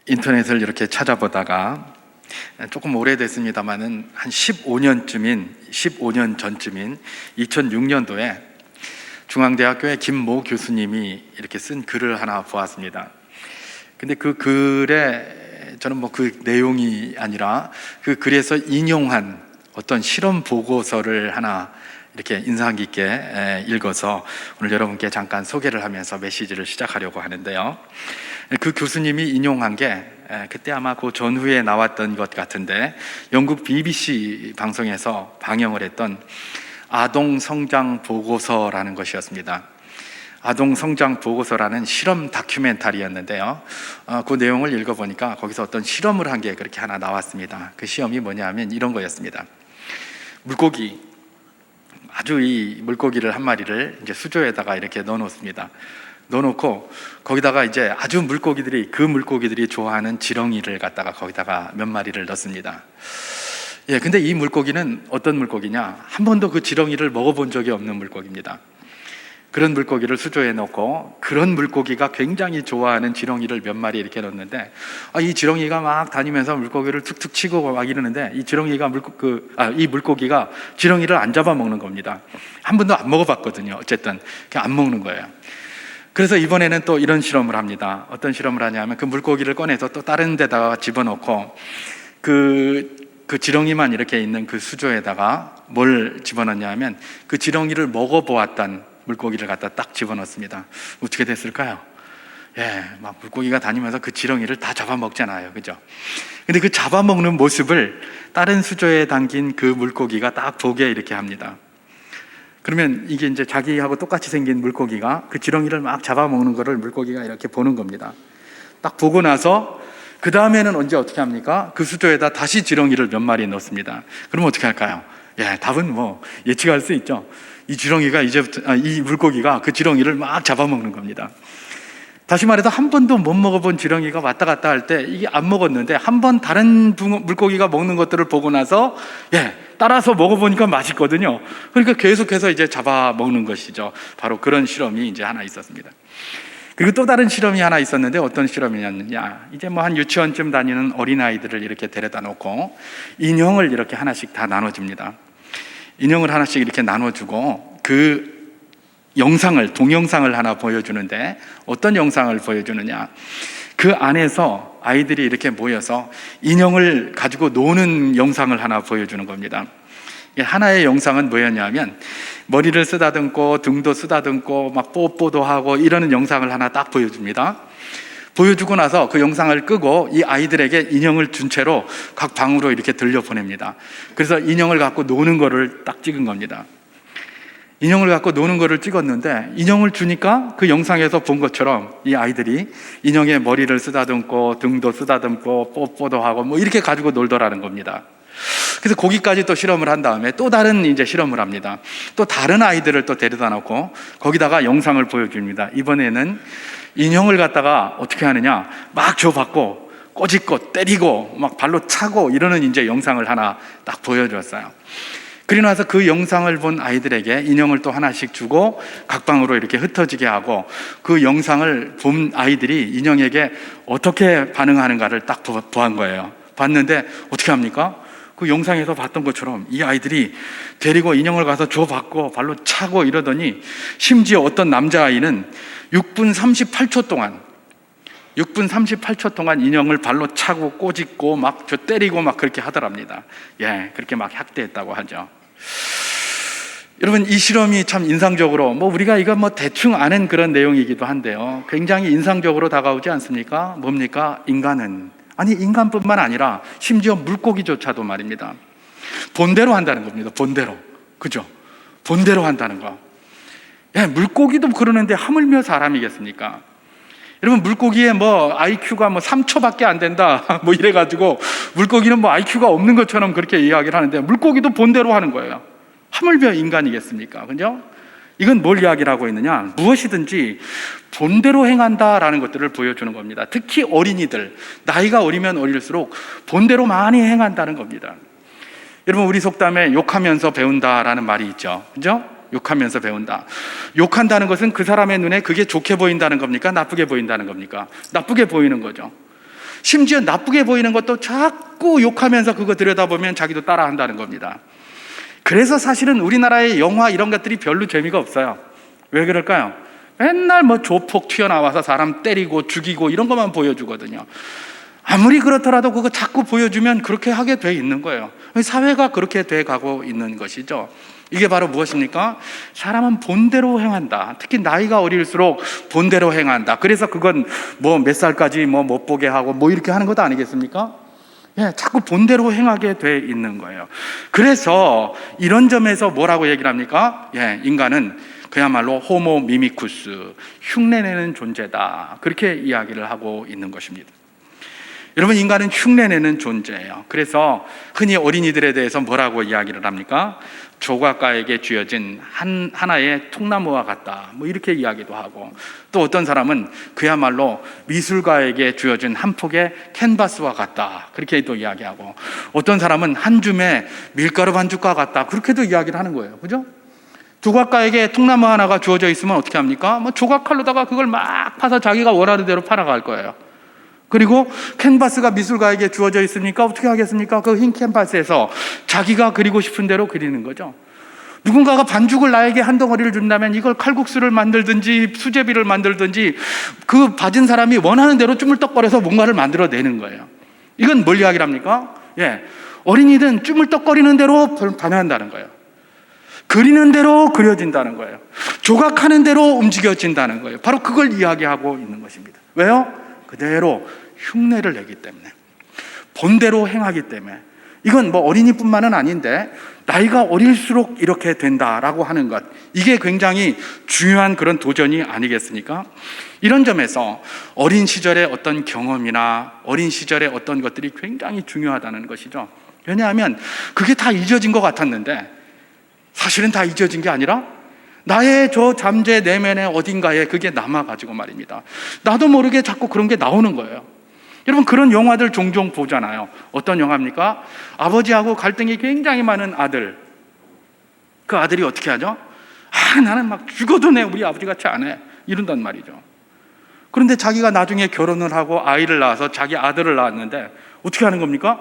인터넷을 이렇게 찾아보다가 조금 오래됐습니다만은 한 15년 전쯤인 2006년도에 중앙대학교의 김모 교수님이 이렇게 쓴 글을 하나 보았습니다. 근데 그 글에 저는 그 내용이 아니라 그 글에서 인용한 어떤 실험 보고서를 하나 이렇게 인상 깊게 읽어서 오늘 여러분께 잠깐 소개를 하면서 메시지를 시작하려고 하는데요. 그 교수님이 인용한 게 그때 아마 그 전후에 나왔던 것 같은데, 영국 BBC 방송에서 방영을 했던 아동 성장 보고서라는 것이었습니다. 아동 성장 보고서라는 실험 다큐멘터리였는데요. 그 내용을 읽어보니까 거기서 어떤 실험을 한 게 그렇게 하나 나왔습니다. 그 시험이 뭐냐면 이런 거였습니다. 이 물고기를 한 마리를 이제 수조에다가 이렇게 넣어놓습니다. 넣어놓고 거기다가 이제 그 물고기들이 좋아하는 지렁이를 갖다가 거기다가 몇 마리를 넣습니다. 근데 이 물고기는 어떤 물고기냐? 한 번도 그 지렁이를 먹어본 적이 없는 물고기입니다. 그런 물고기를 수조에 넣고 그런 물고기가 굉장히 좋아하는 지렁이를 몇 마리 이렇게 넣는데, 이 지렁이가 막 다니면서 물고기를 툭툭 치고 막 이러는데 이 물고기가 지렁이를 안 잡아먹는 겁니다. 한 번도 안 먹어봤거든요. 어쨌든 그냥 안 먹는 거예요. 그래서 이번에는 또 이런 실험을 합니다. 어떤 실험을 하냐면 그 물고기를 꺼내서 또 다른 데다가 집어넣고 그 지렁이만 이렇게 있는 그 수조에다가 뭘 집어넣냐면 그 지렁이를 먹어보았던 물고기를 갖다 딱 집어넣습니다. 어떻게 됐을까요? 막 물고기가 다니면서 그 지렁이를 다 잡아먹잖아요. 그죠? 근데 그 잡아먹는 모습을 다른 수조에 담긴 그 물고기가 딱 보게 이렇게 합니다. 그러면 이게 이제 자기하고 똑같이 생긴 물고기가 그 지렁이를 막 잡아먹는 거를 물고기가 이렇게 보는 겁니다. 딱 보고 나서 그 다음에는 언제 어떻게 합니까? 그 수조에다 다시 지렁이를 몇 마리 넣습니다. 그러면 어떻게 할까요? 답은 예측할 수 있죠. 이 물고기가 그 지렁이를 막 잡아먹는 겁니다. 다시 말해서 한 번도 못 먹어본 지렁이가 왔다 갔다 할 때 이게 안 먹었는데 한 번 다른 물고기가 먹는 것들을 보고 나서 따라서 먹어보니까 맛있거든요. 그러니까 계속해서 이제 잡아먹는 것이죠. 바로 그런 실험이 이제 하나 있었습니다. 그리고 또 다른 실험이 하나 있었는데 어떤 실험이었느냐, 이제 한 유치원쯤 다니는 어린아이들을 이렇게 데려다 놓고 인형을 이렇게 하나씩 다 나눠줍니다. 인형을 하나씩 이렇게 나눠주고 그 동영상을 하나 보여주는데, 어떤 영상을 보여주느냐, 그 안에서 아이들이 이렇게 모여서 인형을 가지고 노는 영상을 하나 보여주는 겁니다. 하나의 영상은 뭐였냐면 머리를 쓰다듬고 등도 쓰다듬고 막 뽀뽀도 하고 이러는 영상을 하나 딱 보여줍니다. 보여주고 나서 그 영상을 끄고 이 아이들에게 인형을 준 채로 각 방으로 이렇게 들려보냅니다. 그래서 인형을 갖고 노는 거를 딱 찍은 겁니다. 인형을 갖고 노는 거를 찍었는데, 인형을 주니까 그 영상에서 본 것처럼 이 아이들이 인형의 머리를 쓰다듬고 등도 쓰다듬고 뽀뽀도 하고 이렇게 가지고 놀더라는 겁니다. 그래서 거기까지 또 실험을 한 다음에 또 다른 이제 실험을 합니다. 또 다른 아이들을 또 데려다 놓고 거기다가 영상을 보여줍니다. 이번에는 인형을 갖다가 어떻게 하느냐, 막 줘받고 꼬집고 때리고 막 발로 차고 이러는 이제 영상을 하나 딱 보여줬어요. 그리고 나서 그 영상을 본 아이들에게 인형을 또 하나씩 주고 각 방으로 이렇게 흩어지게 하고 그 영상을 본 아이들이 인형에게 어떻게 반응하는가를 딱 보한 거예요. 봤는데 어떻게 합니까? 그 영상에서 봤던 것처럼 이 아이들이 데리고 인형을 가서 줘받고 발로 차고 이러더니, 심지어 어떤 남자아이는 6분 38초 동안 인형을 발로 차고 꼬집고 막 때리고 막 그렇게 하더랍니다. 그렇게 막 학대했다고 하죠. 여러분, 이 실험이 참 인상적으로, 우리가 이거 대충 아는 그런 내용이기도 한데요, 굉장히 인상적으로 다가오지 않습니까? 뭡니까? 인간뿐만 아니라 심지어 물고기조차도 말입니다, 본대로 한다는 겁니다. 본대로. 그죠? 본대로 한다는 거. 물고기도 그러는데 하물며 사람이겠습니까? 여러분, 물고기의 IQ가 3초밖에 안 된다 이래가지고 물고기는 IQ가 없는 것처럼 그렇게 이야기를 하는데, 물고기도 본대로 하는 거예요. 하물며 인간이겠습니까? 그죠? 이건 뭘 이야기를 하고 있느냐, 무엇이든지 본대로 행한다라는 것들을 보여주는 겁니다. 특히 어린이들, 나이가 어리면 어릴수록 본대로 많이 행한다는 겁니다. 여러분, 우리 속담에 욕하면서 배운다라는 말이 있죠. 그죠? 욕하면서 배운다. 욕한다는 것은 그 사람의 눈에 그게 좋게 보인다는 겁니까? 나쁘게 보인다는 겁니까? 나쁘게 보이는 거죠. 심지어 나쁘게 보이는 것도 자꾸 욕하면서 그거 들여다보면 자기도 따라한다는 겁니다. 그래서 사실은 우리나라의 영화 이런 것들이 별로 재미가 없어요. 왜 그럴까요? 맨날 뭐 조폭 튀어나와서 사람 때리고 죽이고 이런 것만 보여주거든요. 아무리 그렇더라도 그거 자꾸 보여주면 그렇게 하게 돼 있는 거예요. 사회가 그렇게 돼 가고 있는 것이죠. 이게 바로 무엇입니까? 사람은 본대로 행한다. 특히 나이가 어릴수록 본대로 행한다. 그래서 그건 뭐 몇 살까지 뭐 못 보게 하고 뭐 이렇게 하는 것도 아니겠습니까? 예, 자꾸 본대로 행하게 돼 있는 거예요. 그래서 이런 점에서 뭐라고 얘기를 합니까? 예, 인간은 그야말로 호모 미미쿠스, 흉내내는 존재다. 그렇게 이야기를 하고 있는 것입니다. 여러분, 인간은 흉내내는 존재예요. 그래서 흔히 어린이들에 대해서 뭐라고 이야기를 합니까? 조각가에게 쥐어진 하나의 통나무와 같다, 뭐 이렇게 이야기도 하고, 또 어떤 사람은 그야말로 미술가에게 쥐어진 한 폭의 캔버스와 같다, 그렇게도 이야기하고, 어떤 사람은 한 줌의 밀가루 반죽과 같다, 그렇게도 이야기를 하는 거예요. 그죠? 조각가에게 통나무 하나가 주어져 있으면 어떻게 합니까? 뭐 조각칼로다가 그걸 막 파서 자기가 원하는 대로 팔아갈 거예요. 그리고 캔버스가 미술가에게 주어져 있으니까 어떻게 하겠습니까? 그 흰 캔버스에서 자기가 그리고 싶은 대로 그리는 거죠. 누군가가 반죽을 나에게 한 덩어리를 준다면 이걸 칼국수를 만들든지 수제비를 만들든지 그 받은 사람이 원하는 대로 쭈물떡거려서 뭔가를 만들어내는 거예요. 이건 뭘 이야기를 합니까? 예, 어린이는 쭈물떡거리는 대로 반응한다는 거예요. 그리는 대로 그려진다는 거예요. 조각하는 대로 움직여진다는 거예요. 바로 그걸 이야기하고 있는 것입니다. 왜요? 그대로 흉내를 내기 때문에, 본대로 행하기 때문에. 이건 뭐 어린이뿐만은 아닌데 나이가 어릴수록 이렇게 된다라고 하는 것, 이게 굉장히 중요한 그런 도전이 아니겠습니까? 이런 점에서 어린 시절의 어떤 경험이나 어린 시절의 어떤 것들이 굉장히 중요하다는 것이죠. 왜냐하면 그게 다 잊어진 것 같았는데 사실은 다 잊어진 게 아니라 나의 저 잠재 내면의 어딘가에 그게 남아가지고 말입니다. 나도 모르게 자꾸 그런 게 나오는 거예요. 여러분, 그런 영화들 종종 보잖아요. 어떤 영화입니까? 아버지하고 갈등이 굉장히 많은 아들. 그 아들이 어떻게 하죠? 나는 막 죽어도 우리 아버지 같이 안 해, 이런단 말이죠. 그런데 자기가 나중에 결혼을 하고 아이를 낳아서 자기 아들을 낳았는데 어떻게 하는 겁니까?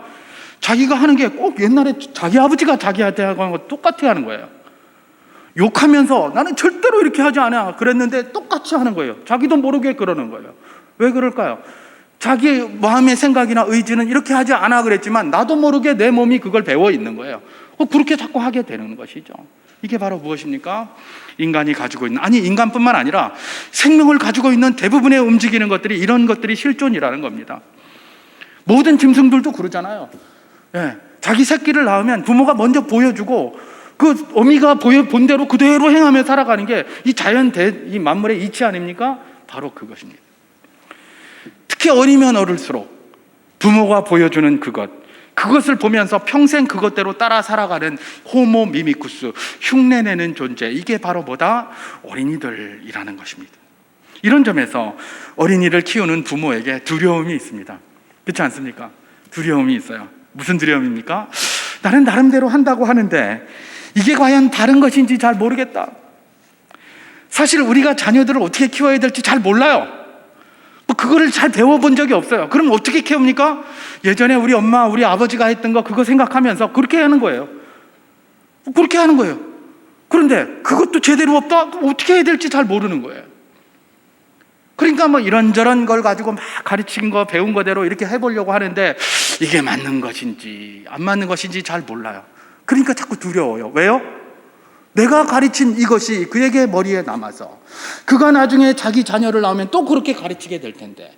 자기가 하는 게 꼭 옛날에 자기 아버지가 자기한테 하는 거 똑같이 하는 거예요. 욕하면서 나는 절대로 이렇게 하지 않아 그랬는데 똑같이 하는 거예요. 자기도 모르게 그러는 거예요. 왜 그럴까요? 자기 마음의 생각이나 의지는 이렇게 하지 않아 그랬지만 나도 모르게 내 몸이 그걸 배워 있는 거예요. 그렇게 자꾸 하게 되는 것이죠. 이게 바로 무엇입니까? 인간이 가지고 있는, 아니 인간뿐만 아니라 생명을 가지고 있는 대부분의 움직이는 것들이 이런 것들이 실존이라는 겁니다. 모든 짐승들도 그러잖아요. 예, 자기 새끼를 낳으면 부모가 먼저 보여주고 그 어미가 본 대로 그대로 행하며 살아가는 게 이 이 만물의 이치 아닙니까? 바로 그것입니다. 특히 어리면 어릴수록 부모가 보여주는 그것을 보면서 평생 그것대로 따라 살아가는 호모 미미쿠스, 흉내내는 존재, 이게 바로 뭐다? 어린이들이라는 것입니다. 이런 점에서 어린이를 키우는 부모에게 두려움이 있습니다. 그렇지 않습니까? 두려움이 있어요. 무슨 두려움입니까? 나는 나름대로 한다고 하는데 이게 과연 바른 것인지 잘 모르겠다. 사실 우리가 자녀들을 어떻게 키워야 될지 잘 몰라요. 그거를 잘 배워본 적이 없어요. 그럼 어떻게 키웁니까? 예전에 우리 엄마, 우리 아버지가 했던 거 그거 생각하면서 그렇게 하는 거예요. 그렇게 하는 거예요. 그런데 그것도 제대로 없다? 어떻게 해야 될지 잘 모르는 거예요. 그러니까 뭐 이런저런 걸 가지고 막 가르친 거, 배운 거대로 이렇게 해보려고 하는데 이게 맞는 것인지 안 맞는 것인지 잘 몰라요. 그러니까 자꾸 두려워요. 왜요? 내가 가르친 이것이 그에게 머리에 남아서 그가 나중에 자기 자녀를 낳으면 또 그렇게 가르치게 될 텐데,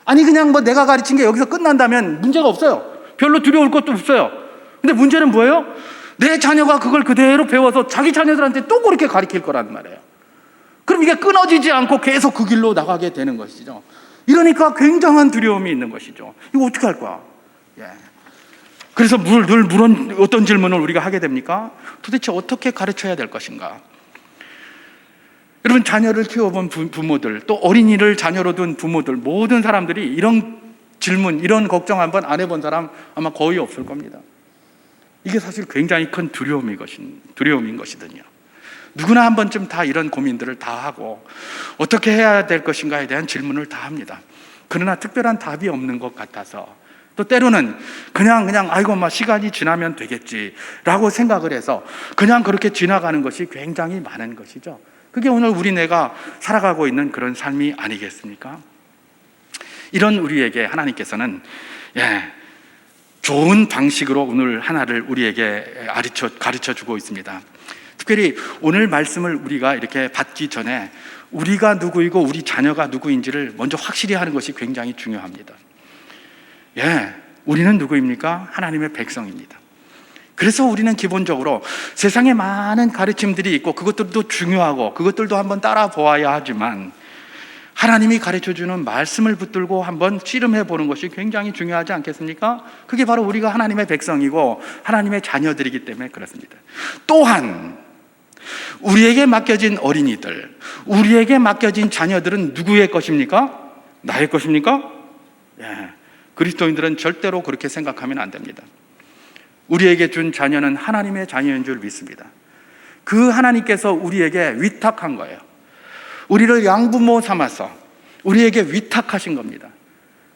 아니 그냥 뭐 내가 가르친 게 여기서 끝난다면 문제가 없어요. 별로 두려울 것도 없어요. 근데 문제는 뭐예요? 내 자녀가 그걸 그대로 배워서 자기 자녀들한테 또 그렇게 가르칠 거란 말이에요. 그럼 이게 끊어지지 않고 계속 그 길로 나가게 되는 것이죠. 이러니까 굉장한 두려움이 있는 것이죠. 이거 어떻게 할 거야? 예. 그래서 늘 어떤 질문을 우리가 하게 됩니까? 도대체 어떻게 가르쳐야 될 것인가? 여러분, 자녀를 키워본 부모들, 또 어린이를 자녀로 둔 부모들, 모든 사람들이 이런 질문, 이런 걱정 한번 안 해본 사람 아마 거의 없을 겁니다. 이게 사실 굉장히 큰 두려움인 것이거든요. 누구나 한 번쯤 다 이런 고민들을 다 하고 어떻게 해야 될 것인가에 대한 질문을 다 합니다. 그러나 특별한 답이 없는 것 같아서, 또 때로는 그냥 아이고 시간이 지나면 되겠지라고 생각을 해서 그냥 그렇게 지나가는 것이 굉장히 많은 것이죠. 그게 오늘 우리네가 살아가고 있는 그런 삶이 아니겠습니까? 이런 우리에게 하나님께서는 좋은 방식으로 오늘 하나를 우리에게 가르쳐 주고 있습니다. 특별히 오늘 말씀을 우리가 이렇게 받기 전에 우리가 누구이고 우리 자녀가 누구인지를 먼저 확실히 하는 것이 굉장히 중요합니다. 우리는 누구입니까? 하나님의 백성입니다. 그래서 우리는 기본적으로 세상에 많은 가르침들이 있고 그것들도 중요하고 그것들도 한번 따라 보아야 하지만, 하나님이 가르쳐주는 말씀을 붙들고 한번 씨름해 보는 것이 굉장히 중요하지 않겠습니까? 그게 바로 우리가 하나님의 백성이고 하나님의 자녀들이기 때문에 그렇습니다. 또한 우리에게 맡겨진 어린이들, 우리에게 맡겨진 자녀들은 누구의 것입니까? 나의 것입니까? 그리스도인들은 절대로 그렇게 생각하면 안 됩니다. 우리에게 준 자녀는 하나님의 자녀인 줄 믿습니다. 그 하나님께서 우리에게 위탁한 거예요. 우리를 양부모 삼아서 우리에게 위탁하신 겁니다.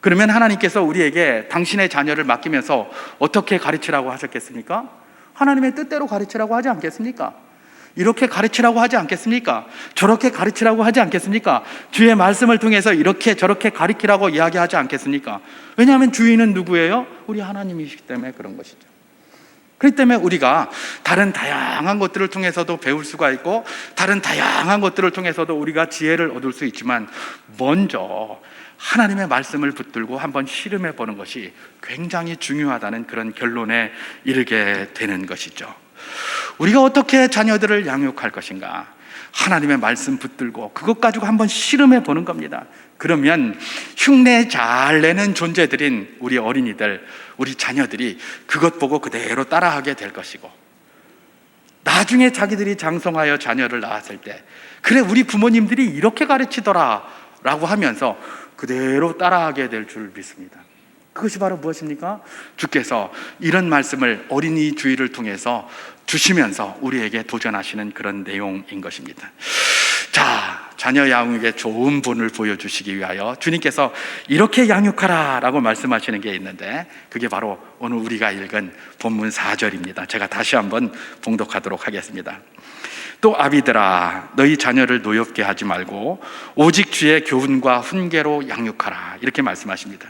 그러면 하나님께서 우리에게 당신의 자녀를 맡기면서 어떻게 가르치라고 하셨겠습니까? 하나님의 뜻대로 가르치라고 하지 않겠습니까? 이렇게 가르치라고 하지 않겠습니까? 저렇게 가르치라고 하지 않겠습니까? 주의 말씀을 통해서 이렇게 저렇게 가르치라고 이야기하지 않겠습니까? 왜냐하면 주인은 누구예요? 우리 하나님이시기 때문에 그런 것이죠. 그렇기 때문에 우리가 다른 다양한 것들을 통해서도 배울 수가 있고 다른 다양한 것들을 통해서도 우리가 지혜를 얻을 수 있지만, 먼저 하나님의 말씀을 붙들고 한번 씨름해 보는 것이 굉장히 중요하다는 그런 결론에 이르게 되는 것이죠. 우리가 어떻게 자녀들을 양육할 것인가? 하나님의 말씀 붙들고 그것 가지고 한번 씨름해 보는 겁니다. 그러면 흉내 잘 내는 존재들인 우리 어린이들, 우리 자녀들이 그것 보고 그대로 따라하게 될 것이고, 나중에 자기들이 장성하여 자녀를 낳았을 때, 그래 우리 부모님들이 이렇게 가르치더라 라고 하면서 그대로 따라하게 될 줄 믿습니다. 그것이 바로 무엇입니까? 주께서 이런 말씀을 어린이 주일을 통해서 주시면서 우리에게 도전하시는 그런 내용인 것입니다. 자, 자녀 양육에 좋은 본을 보여주시기 위하여 주님께서 이렇게 양육하라 라고 말씀하시는 게 있는데, 그게 바로 오늘 우리가 읽은 본문 4절입니다. 제가 다시 한번 봉독하도록 하겠습니다. 또 아비들아, 너희 자녀를 노엽게 하지 말고 오직 주의 교훈과 훈계로 양육하라, 이렇게 말씀하십니다.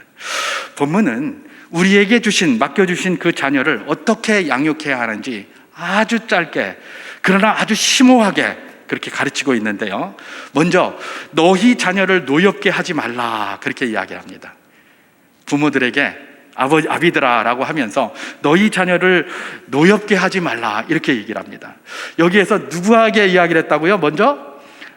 본문은 우리에게 맡겨주신 그 자녀를 어떻게 양육해야 하는지 아주 짧게, 그러나 아주 심오하게 그렇게 가르치고 있는데요, 먼저 너희 자녀를 노엽게 하지 말라, 그렇게 이야기합니다. 부모들에게 아비들아 라고 하면서 너희 자녀를 노엽게 하지 말라, 이렇게 얘기를 합니다. 여기에서 누구에게 이야기를 했다고요? 먼저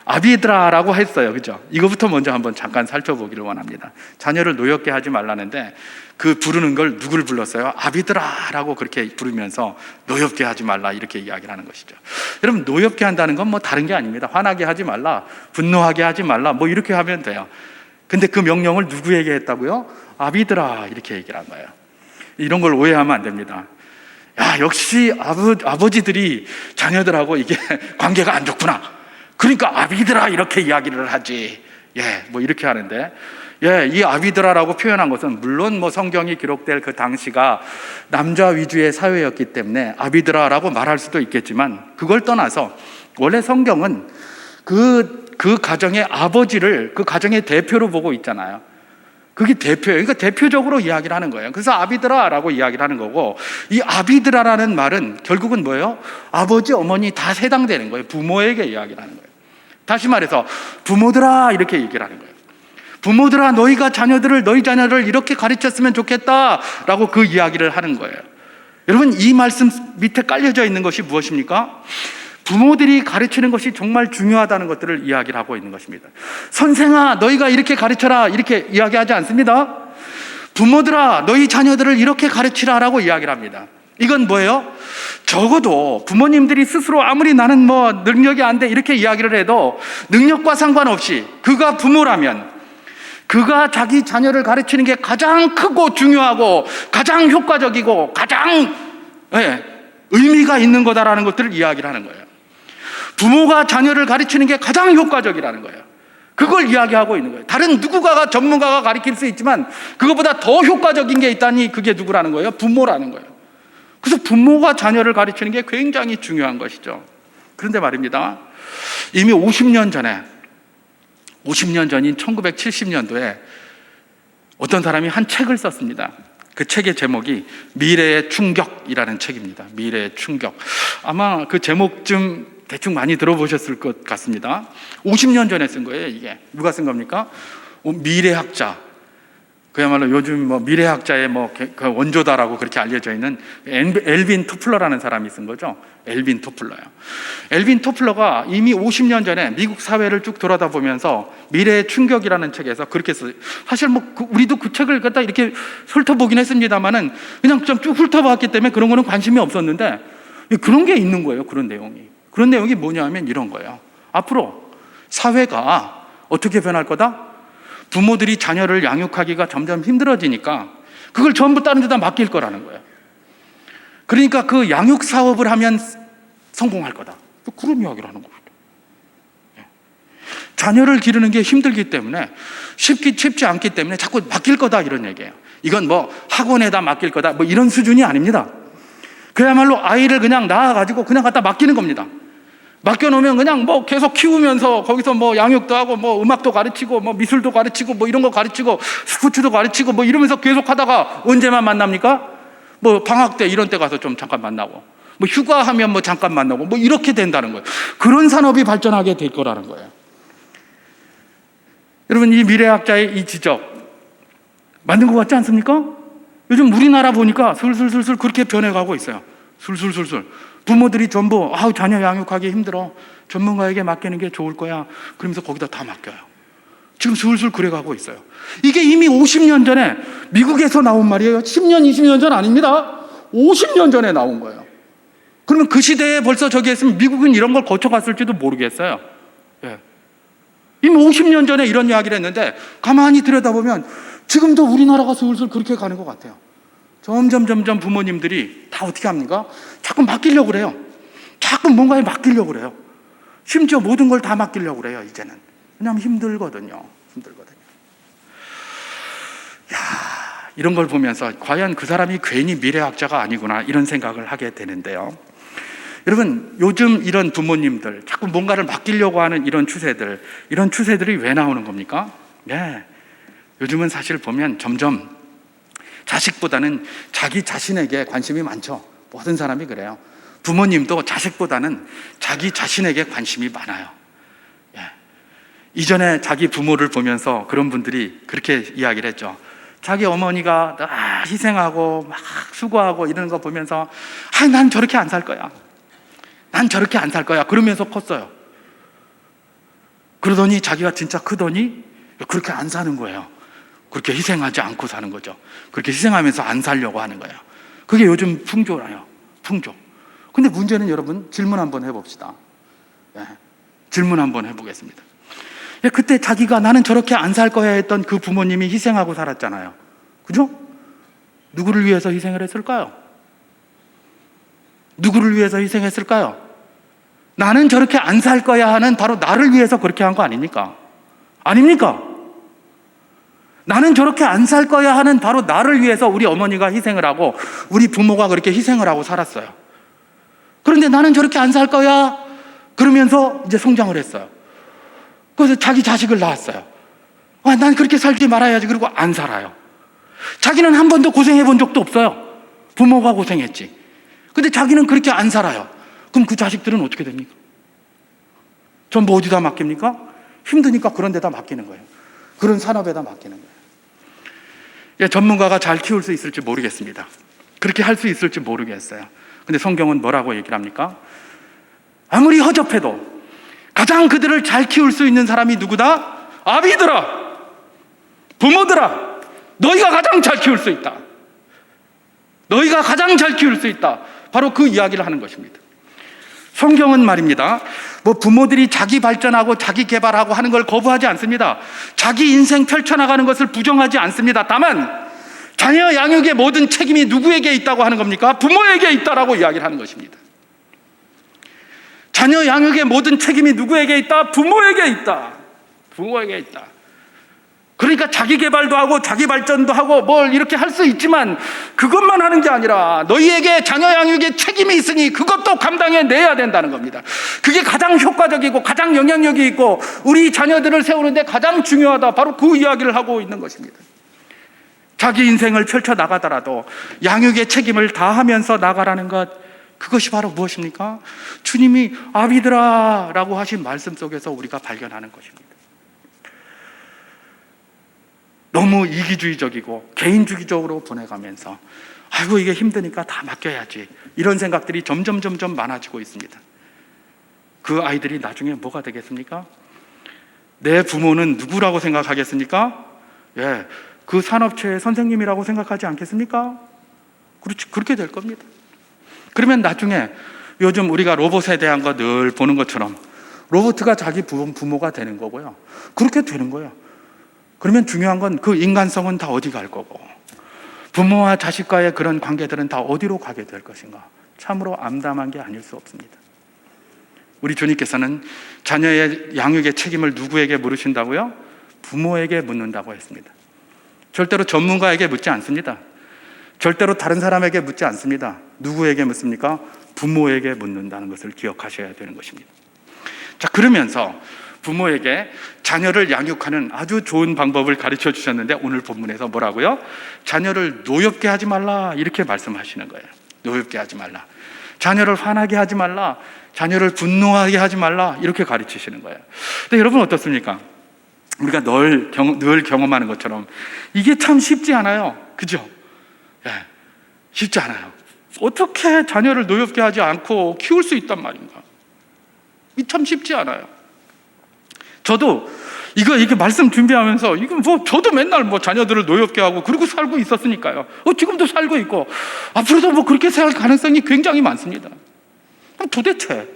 아비들아 라고 했어요. 그죠? 이거부터 먼저 한번 잠깐 살펴보기를 원합니다. 자녀를 노엽게 하지 말라는데 그 부르는 걸 누구를 불렀어요? 아비들아 라고 그렇게 부르면서 노엽게 하지 말라, 이렇게 이야기를 하는 것이죠. 여러분, 노엽게 한다는 건 다른 게 아닙니다. 화나게 하지 말라, 분노하게 하지 말라, 이렇게 하면 돼요. 근데 그 명령을 누구에게 했다고요? 아비들아, 이렇게 얘기를 한 거예요. 이런 걸 오해하면 안 됩니다. 역시 아버지들이 자녀들하고 이게 관계가 안 좋구나, 그러니까 아비들아 이렇게 이야기를 하지, 이렇게 하는데, 이 아비드라라고 표현한 것은 물론 성경이 기록될 그 당시가 남자 위주의 사회였기 때문에 아비드라라고 말할 수도 있겠지만, 그걸 떠나서 원래 성경은 그 가정의 아버지를 그 가정의 대표로 보고 있잖아요. 그게 대표예요. 그러니까 대표적으로 이야기를 하는 거예요. 그래서 아비드라라고 이야기를 하는 거고, 이 아비드라라는 말은 결국은 뭐예요? 아버지, 어머니 다 해당되는 거예요. 부모에게 이야기를 하는 거예요. 다시 말해서 부모들아, 이렇게 얘기를 하는 거예요. 부모들아, 너희 자녀를 이렇게 가르쳤으면 좋겠다라고 그 이야기를 하는 거예요. 여러분, 이 말씀 밑에 깔려져 있는 것이 무엇입니까? 부모들이 가르치는 것이 정말 중요하다는 것들을 이야기를 하고 있는 것입니다. 선생아, 너희가 이렇게 가르쳐라, 이렇게 이야기하지 않습니다. 부모들아, 너희 자녀들을 이렇게 가르치라라고 이야기를 합니다. 이건 뭐예요? 적어도 부모님들이 스스로 아무리 나는 능력이 안 돼 이렇게 이야기를 해도 능력과 상관없이 그가 부모라면 그가 자기 자녀를 가르치는 게 가장 크고 중요하고 가장 효과적이고 가장 의미가 있는 거다라는 것들을 이야기를 하는 거예요. 부모가 자녀를 가르치는 게 가장 효과적이라는 거예요. 그걸 이야기하고 있는 거예요. 다른 누구가 전문가가 가르칠 수 있지만 그것보다 더 효과적인 게 있다니 그게 누구라는 거예요? 부모라는 거예요. 그래서 부모가 자녀를 가르치는 게 굉장히 중요한 것이죠. 그런데 말입니다, 이미 50년 전인 1970년도에 어떤 사람이 한 책을 썼습니다. 그 책의 제목이 미래의 충격이라는 책입니다. 미래의 충격. 아마 그 제목 좀 대충 많이 들어보셨을 것 같습니다. 50년 전에 쓴 거예요. 이게 누가 쓴 겁니까? 미래학자, 그야말로 요즘 뭐 미래학자의 그 원조다라고 그렇게 알려져 있는 엘빈 토플러라는 사람이 쓴 거죠. 엘빈 토플러요. 엘빈 토플러가 이미 50년 전에 미국 사회를 쭉 돌아다보면서 미래의 충격이라는 책에서 그렇게 써요. 사실 우리도 그 책을 갖다 이렇게 훑어보긴 했습니다만은 그냥 좀 쭉 훑어봤기 때문에 그런 거는 관심이 없었는데 그런 게 있는 거예요. 그런 내용이 뭐냐면 이런 거예요. 앞으로 사회가 어떻게 변할 거다? 부모들이 자녀를 양육하기가 점점 힘들어지니까 그걸 전부 다른 데다 맡길 거라는 거예요. 그러니까 그 양육 사업을 하면 성공할 거다. 그런 이야기를 하는 겁니다. 자녀를 기르는 게 힘들기 때문에 쉽지 않기 때문에 자꾸 맡길 거다 이런 얘기예요. 이건 학원에다 맡길 거다 이런 수준이 아닙니다. 그야말로 아이를 그냥 낳아가지고 그냥 갖다 맡기는 겁니다. 맡겨놓으면 그냥 계속 키우면서 거기서 양육도 하고 음악도 가르치고 미술도 가르치고 이런 거 가르치고 스포츠도 가르치고 이러면서 계속 하다가 언제만 만납니까? 방학 때 이런 때 가서 좀 잠깐 만나고 휴가하면 잠깐 만나고 이렇게 된다는 거예요. 그런 산업이 발전하게 될 거라는 거예요. 여러분, 이 미래학자의 이 지적 맞는 것 같지 않습니까? 요즘 우리나라 보니까 슬슬 그렇게 변해가고 있어요. 슬슬 부모들이 전부 자녀 양육하기 힘들어, 전문가에게 맡기는 게 좋을 거야, 그러면서 거기다 다 맡겨요. 지금 슬슬 그래가고 있어요. 이게 이미 50년 전에 미국에서 나온 말이에요. 10년 20년 전 아닙니다. 50년 전에 나온 거예요. 그러면 그 시대에 벌써 저기 했으면 미국은 이런 걸 거쳐갔을지도 모르겠어요. 이미 50년 전에 이런 이야기를 했는데 가만히 들여다보면 지금도 우리나라가 슬슬 그렇게 가는 것 같아요. 점점 부모님들이 다 어떻게 합니까? 자꾸 맡기려고 그래요. 자꾸 뭔가에 맡기려고 그래요. 심지어 모든 걸 다 맡기려고 그래요, 이제는. 왜냐하면 힘들거든요. 이런 걸 보면서 과연 그 사람이 괜히 미래학자가 아니구나 이런 생각을 하게 되는데요. 여러분, 요즘 이런 부모님들 자꾸 뭔가를 맡기려고 하는 이런 추세들이 왜 나오는 겁니까? 요즘은 사실 보면 점점 자식보다는 자기 자신에게 관심이 많죠. 모든 사람이 그래요. 부모님도 자식보다는 자기 자신에게 관심이 많아요. 이전에 자기 부모를 보면서 그런 분들이 그렇게 이야기를 했죠. 자기 어머니가 희생하고 막 수고하고 이런 거 보면서 난 저렇게 안 살 거야. 난 저렇게 안 살 거야. 그러면서 컸어요. 그러더니 자기가 진짜 크더니 그렇게 안 사는 거예요. 그렇게 희생하지 않고 사는 거죠. 그렇게 희생하면서 안 살려고 하는 거예요. 그게 요즘 풍조라요. 풍조. 근데 문제는 여러분, 질문 한번 해봅시다. 질문 한번 해보겠습니다. 그때 자기가 나는 저렇게 안 살 거야 했던 그 부모님이 희생하고 살았잖아요. 그죠? 누구를 위해서 희생을 했을까요? 누구를 위해서 희생했을까요? 나는 저렇게 안 살 거야 하는 바로 나를 위해서 그렇게 한 거 아닙니까? 아닙니까? 나는 저렇게 안 살 거야 하는 바로 나를 위해서 우리 어머니가 희생을 하고 우리 부모가 그렇게 희생을 하고 살았어요. 그런데 나는 저렇게 안 살 거야 그러면서 이제 성장을 했어요. 그래서 자기 자식을 낳았어요. 난 그렇게 살지 말아야지. 그리고 안 살아요. 자기는 한 번도 고생해 본 적도 없어요. 부모가 고생했지. 근데 자기는 그렇게 안 살아요. 그럼 그 자식들은 어떻게 됩니까? 전부 어디다 맡깁니까? 힘드니까 그런 데다 맡기는 거예요. 그런 산업에다 맡기는 거예요. 전문가가 잘 키울 수 있을지 모르겠습니다. 그렇게 할 수 있을지 모르겠어요. 근데 성경은 뭐라고 얘기를 합니까? 아무리 허접해도 가장 그들을 잘 키울 수 있는 사람이 누구다? 아비들아, 부모들아, 너희가 가장 잘 키울 수 있다. 너희가 가장 잘 키울 수 있다. 바로 그 이야기를 하는 것입니다. 성경은 말입니다, 부모들이 자기 발전하고 자기 개발하고 하는 걸 거부하지 않습니다. 자기 인생 펼쳐나가는 것을 부정하지 않습니다. 다만 자녀 양육의 모든 책임이 누구에게 있다고 하는 겁니까? 부모에게 있다라고 이야기를 하는 것입니다. 자녀 양육의 모든 책임이 누구에게 있다? 부모에게 있다. 부모에게 있다. 그러니까 자기 개발도 하고 자기 발전도 하고 뭘 이렇게 할 수 있지만 그것만 하는 게 아니라 너희에게 자녀 양육에 책임이 있으니 그것도 감당해내야 된다는 겁니다. 그게 가장 효과적이고 가장 영향력이 있고 우리 자녀들을 세우는데 가장 중요하다. 바로 그 이야기를 하고 있는 것입니다. 자기 인생을 펼쳐나가더라도 양육의 책임을 다하면서 나가라는 것, 그것이 바로 무엇입니까? 주님이 아비들아 라고 하신 말씀 속에서 우리가 발견하는 것입니다. 너무 이기주의적이고 개인주의적으로 보내가면서 아이고 이게 힘드니까 다 맡겨야지, 이런 생각들이 점점 많아지고 있습니다. 그 아이들이 나중에 뭐가 되겠습니까? 내 부모는 누구라고 생각하겠습니까? 예, 그 산업체의 선생님이라고 생각하지 않겠습니까? 그렇지, 그렇게 될 겁니다. 그러면 나중에 요즘 우리가 로봇에 대한 거 늘 보는 것처럼 로봇가 자기 부모가 되는 거고요. 그렇게 되는 거예요. 그러면 중요한 건 그 인간성은 다 어디 갈 거고 부모와 자식과의 그런 관계들은 다 어디로 가게 될 것인가? 참으로 암담한 게 아닐 수 없습니다. 우리 주님께서는 자녀의 양육의 책임을 누구에게 물으신다고요? 부모에게 묻는다고 했습니다. 절대로 전문가에게 묻지 않습니다. 절대로 다른 사람에게 묻지 않습니다. 누구에게 묻습니까? 부모에게 묻는다는 것을 기억하셔야 되는 것입니다. 자, 그러면서 부모에게 자녀를 양육하는 아주 좋은 방법을 가르쳐 주셨는데 오늘 본문에서 뭐라고요? 자녀를 노엽게 하지 말라, 이렇게 말씀하시는 거예요. 노엽게 하지 말라, 자녀를 화나게 하지 말라, 자녀를 분노하게 하지 말라, 이렇게 가르치시는 거예요. 근데 여러분 어떻습니까? 우리가 늘 경험하는 것처럼 이게 참 쉽지 않아요. 그죠? 예, 쉽지 않아요. 어떻게 자녀를 노엽게 하지 않고 키울 수 있단 말인가? 이 참 쉽지 않아요. 저도 이렇게 말씀 준비하면서 이건 저도 맨날 자녀들을 노엽게 하고 그러고 살고 있었으니까요. 지금도 살고 있고 앞으로도 그렇게 살 가능성이 굉장히 많습니다. 그럼 도대체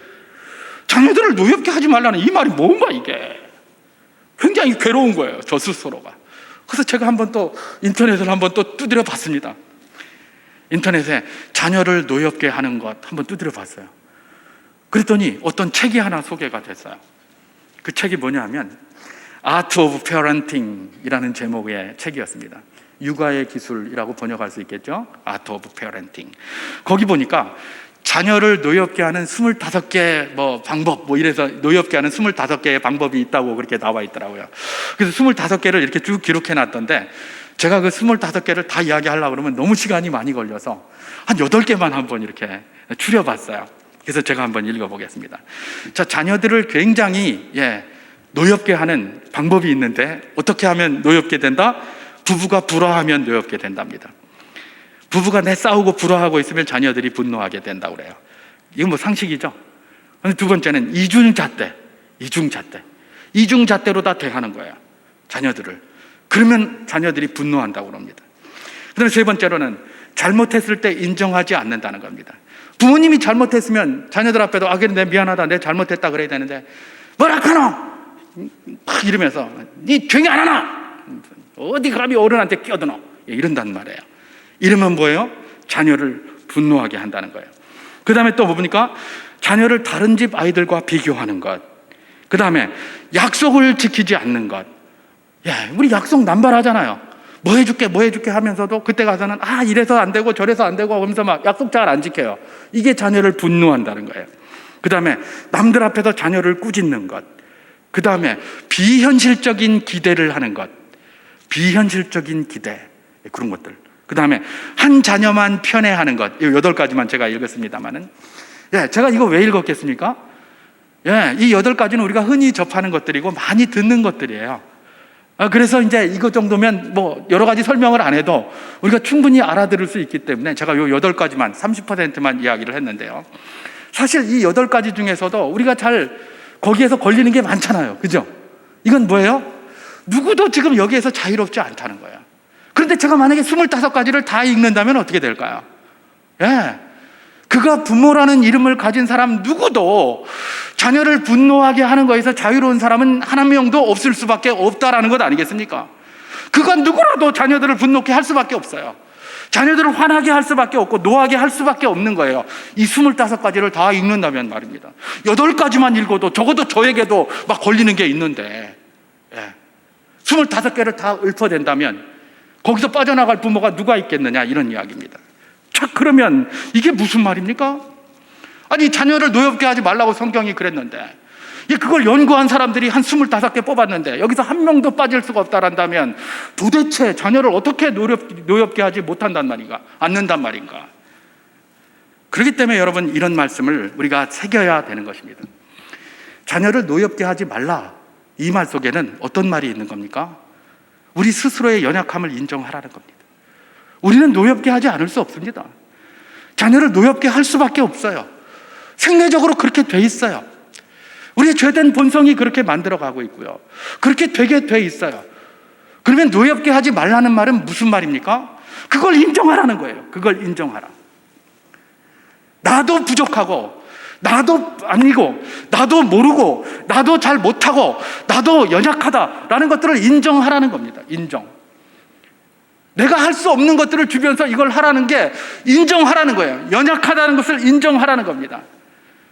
자녀들을 노엽게 하지 말라는 이 말이 뭔가, 이게 굉장히 괴로운 거예요, 저 스스로가. 그래서 제가 한번 또 인터넷을 한번 또 두드려 봤습니다. 인터넷에 자녀를 노엽게 하는 것 한번 두드려 봤어요. 그랬더니 어떤 책이 하나 소개가 됐어요. 그 책이 뭐냐면 Art of Parenting 이라는 제목의 책이었습니다. 육아의 기술이라고 번역할 수 있겠죠? Art of Parenting. 거기 보니까 자녀를 노엽게 하는 25개 방법, 이래서 노엽게 하는 25개의 방법이 있다고 그렇게 나와 있더라고요. 그래서 25개를 이렇게 쭉 기록해 놨던데 제가 그 25개를 다 이야기하려고 그러면 너무 시간이 많이 걸려서 한 8개만 한번 이렇게 추려봤어요. 그래서 제가 한번 읽어보겠습니다. 자, 자녀들을 굉장히 노엽게 하는 방법이 있는데 어떻게 하면 노엽게 된다? 부부가 불화하면 노엽게 된답니다. 부부가 싸우고 불화하고 있으면 자녀들이 분노하게 된다고 그래요. 이건 상식이죠. 두 번째는 이중잣대. 이중잣대로 다 대하는 거예요, 자녀들을. 그러면 자녀들이 분노한다고 합니다. 그다음에 세 번째로는 잘못했을 때 인정하지 않는다는 겁니다. 부모님이 잘못했으면 자녀들 앞에도 그래, 내 미안하다, 내 잘못했다 그래야 되는데 뭐라 카노? 막 이러면서 니 조용히 안 하나? 어디 감히 어른한테 끼어드노? 이런단 말이에요. 이러면 뭐예요? 자녀를 분노하게 한다는 거예요. 그 다음에 또 뭡니까? 자녀를 다른 집 아이들과 비교하는 것. 그 다음에 약속을 지키지 않는 것. 우리 약속 남발하잖아요. 뭐 해줄게 하면서도 그때 가서는 이래서 안 되고 저래서 안 되고 하면서 막 약속 잘 안 지켜요. 이게 자녀를 분노한다는 거예요. 그 다음에 남들 앞에서 자녀를 꾸짖는 것. 그 다음에 비현실적인 기대를 하는 것. 비현실적인 기대, 그런 것들. 그 다음에 한 자녀만 편애하는 것. 이 8가지만 제가 읽었습니다만은, 제가 이거 왜 읽었겠습니까? 이 8가지는 우리가 흔히 접하는 것들이고 많이 듣는 것들이에요. 그래서 이제 이거 정도면 여러 가지 설명을 안 해도 우리가 충분히 알아들을 수 있기 때문에 제가 요 8가지만 30%만 이야기를 했는데요. 사실 이 8가지 중에서도 우리가 거기에서 걸리는 게 많잖아요. 그죠? 이건 뭐예요? 누구도 지금 여기에서 자유롭지 않다는 거예요. 그런데 제가 만약에 25가지를 다 읽는다면 어떻게 될까요? 그가 부모라는 이름을 가진 사람 누구도 자녀를 분노하게 하는 것에서 자유로운 사람은 한 명도 없을 수밖에 없다라는 것 아니겠습니까? 그가 누구라도 자녀들을 분노케 할 수밖에 없어요. 자녀들을 화나게 할 수밖에 없고 노하게 할 수밖에 없는 거예요. 이 25가지를 다 읽는다면 말입니다. 8가지만 읽어도 적어도 저에게도 막 걸리는 게 있는데, 25개를 다 읊어댄다면 거기서 빠져나갈 부모가 누가 있겠느냐, 이런 이야기입니다. 자, 그러면 이게 무슨 말입니까? 아니, 자녀를 노엽게 하지 말라고 성경이 그랬는데, 그걸 연구한 사람들이 한 25개 뽑았는데 여기서 한 명도 빠질 수가 없다란다면 도대체 자녀를 어떻게 노엽게 하지 못한단 말인가, 않는단 말인가. 그렇기 때문에 여러분, 이런 말씀을 우리가 새겨야 되는 것입니다. 자녀를 노엽게 하지 말라, 이 말 속에는 어떤 말이 있는 겁니까? 우리 스스로의 연약함을 인정하라는 겁니다. 우리는 노엽게 하지 않을 수 없습니다. 자녀를 노엽게 할 수밖에 없어요. 생리적으로 그렇게 돼 있어요. 우리의 죄된 본성이 그렇게 만들어가고 있고요. 그렇게 되게 돼 있어요. 그러면 노엽게 하지 말라는 말은 무슨 말입니까? 그걸 인정하라는 거예요. 그걸 인정하라. 나도 부족하고, 나도 아니고, 나도 모르고, 나도 잘 못하고, 나도 연약하다라는 것들을 인정하라는 겁니다. 인정. 내가 할 수 없는 것들을 주변에서 이걸 하라는 게 인정하라는 거예요. 연약하다는 것을 인정하라는 겁니다.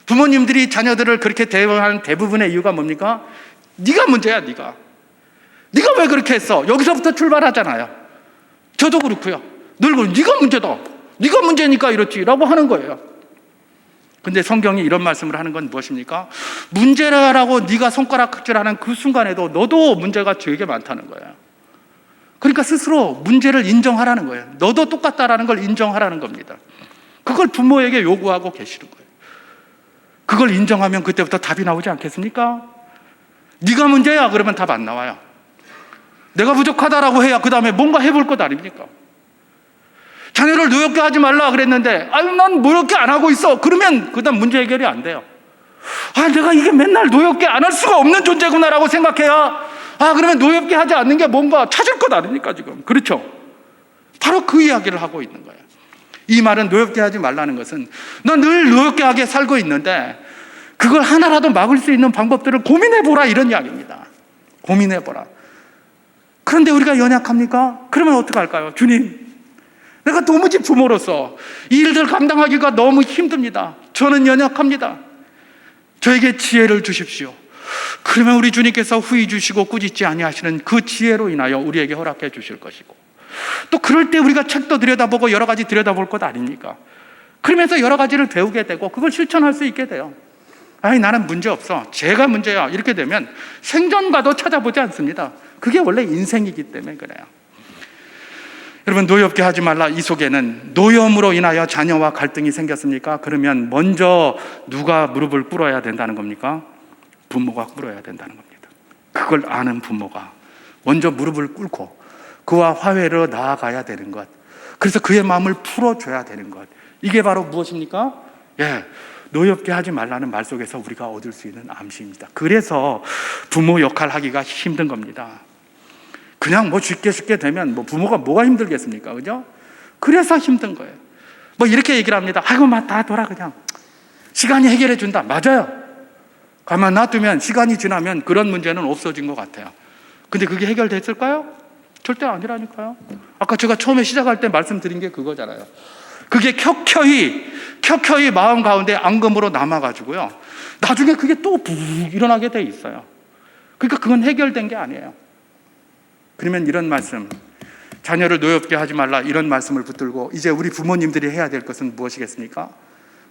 부모님들이 자녀들을 그렇게 대하는 대부분의 이유가 뭡니까? 네가 문제야, 네가 왜 그렇게 했어? 여기서부터 출발하잖아요. 저도 그렇고요. 늘 네가 문제다, 네가 문제니까 이렇지 라고 하는 거예요. 근데 성경이 이런 말씀을 하는 건 무엇입니까? 문제라고 네가 손가락질하는 그 순간에도 너도 문제가 되게 많다는 거예요. 그러니까 스스로 문제를 인정하라는 거예요. 너도 똑같다라는 걸 인정하라는 겁니다. 그걸 부모에게 요구하고 계시는 거예요. 그걸 인정하면 그때부터 답이 나오지 않겠습니까? 네가 문제야 그러면 답 안 나와요. 내가 부족하다라고 해야 그 다음에 뭔가 해볼 것 아닙니까? 자녀를 노엽게 하지 말라 그랬는데, 아유, 난 노엽게 안 하고 있어. 그러면 그 다음 문제 해결이 안 돼요. 아, 내가 이게 맨날 노엽게 안 할 수가 없는 존재구나라고 생각해야, 그러면 노엽게 하지 않는 게 뭔가 찾을 것 아닙니까, 지금? 그렇죠? 바로 그 이야기를 하고 있는 거예요. 이 말은 노엽게 하지 말라는 것은 너 늘 노엽게 하게 살고 있는데 그걸 하나라도 막을 수 있는 방법들을 고민해보라, 이런 이야기입니다. 고민해보라. 그런데 우리가 연약합니까? 그러면 어떡할까요? 주님, 내가 도무지 부모로서 이 일들 감당하기가 너무 힘듭니다. 저는 연약합니다. 저에게 지혜를 주십시오. 그러면 우리 주님께서 후히 주시고 꾸짖지 아니하시는 그 지혜로 인하여 우리에게 허락해 주실 것이고, 또 그럴 때 우리가 책도 들여다보고 여러 가지 들여다볼 것 아닙니까? 그러면서 여러 가지를 배우게 되고 그걸 실천할 수 있게 돼요. 아니, 나는 문제 없어, 제가 문제야, 이렇게 되면 생전과도 찾아보지 않습니다. 그게 원래 인생이기 때문에 그래요. 여러분, 노엽게 하지 말라, 이 속에는 노염으로 인하여 자녀와 갈등이 생겼습니까? 그러면 먼저 누가 무릎을 꿇어야 된다는 겁니까? 부모가 꿇어야 된다는 겁니다. 그걸 아는 부모가 먼저 무릎을 꿇고 그와 화해로 나아가야 되는 것, 그래서 그의 마음을 풀어줘야 되는 것, 이게 바로 무엇입니까? 노엽게 하지 말라는 말 속에서 우리가 얻을 수 있는 암시입니다. 그래서 부모 역할 하기가 힘든 겁니다. 그냥 쉽게 되면 부모가 뭐가 힘들겠습니까? 그죠? 그래서 힘든 거예요. 이렇게 얘기를 합니다. 아이고, 다 돌아, 그냥 시간이 해결해 준다. 맞아요. 가만 놔두면 시간이 지나면 그런 문제는 없어진 것 같아요. 근데 그게 해결됐을까요? 절대 아니라니까요. 아까 제가 처음에 시작할 때 말씀드린 게 그거잖아요. 그게 켜켜이 마음 가운데 앙금으로 남아가지고요, 나중에 그게 또 부 일어나게 돼 있어요. 그러니까 그건 해결된 게 아니에요. 그러면 이런 말씀, 자녀를 노엽게 하지 말라, 이런 말씀을 붙들고 이제 우리 부모님들이 해야 될 것은 무엇이겠습니까?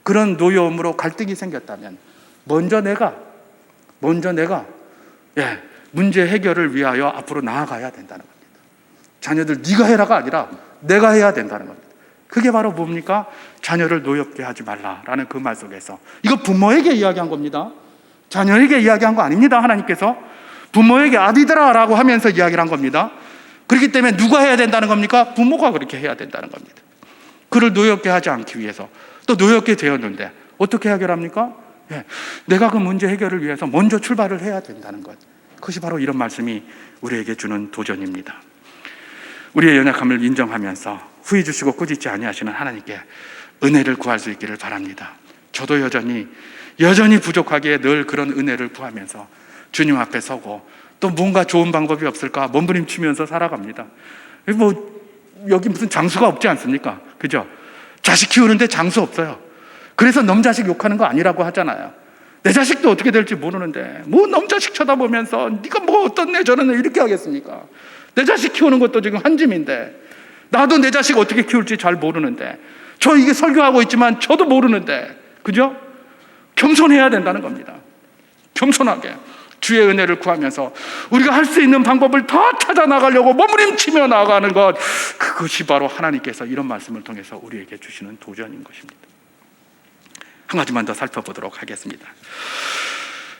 그런 노여움으로 갈등이 생겼다면 먼저 내가 문제 해결을 위하여 앞으로 나아가야 된다는 겁니다. 자녀들 네가 해라가 아니라 내가 해야 된다는 겁니다. 그게 바로 뭡니까? 자녀를 노엽게 하지 말라라는 그 말 속에서, 이거 부모에게 이야기한 겁니다. 자녀에게 이야기한 거 아닙니다. 하나님께서 부모에게 아비들아라고 하면서 이야기를 한 겁니다. 그렇기 때문에 누가 해야 된다는 겁니까? 부모가 그렇게 해야 된다는 겁니다. 그를 노엽게 하지 않기 위해서, 또 노엽게 되었는데 어떻게 해결합니까? 내가 그 문제 해결을 위해서 먼저 출발을 해야 된다는 것, 그것이 바로 이런 말씀이 우리에게 주는 도전입니다. 우리의 연약함을 인정하면서 후히 주시고 꾸짖지 아니하시는 하나님께 은혜를 구할 수 있기를 바랍니다. 저도 여전히 부족하기에 늘 그런 은혜를 구하면서 주님 앞에 서고, 또 뭔가 좋은 방법이 없을까 몸부림치면서 살아갑니다. 여기 무슨 장수가 없지 않습니까? 그죠? 자식 키우는데 장수 없어요. 그래서 넘자식 욕하는 거 아니라고 하잖아요. 내 자식도 어떻게 될지 모르는데 뭐 남자식 쳐다보면서 네가 뭐 어떤 애 저런 애 이렇게 하겠습니까? 내 자식 키우는 것도 지금 한 짐인데, 나도 내 자식 어떻게 키울지 잘 모르는데, 저 이게 설교하고 있지만 저도 모르는데, 그죠? 겸손해야 된다는 겁니다. 겸손하게 주의 은혜를 구하면서 우리가 할 수 있는 방법을 더 찾아 나가려고 몸부림치며 나아가는 것, 그것이 바로 하나님께서 이런 말씀을 통해서 우리에게 주시는 도전인 것입니다. 한 가지만 더 살펴보도록 하겠습니다.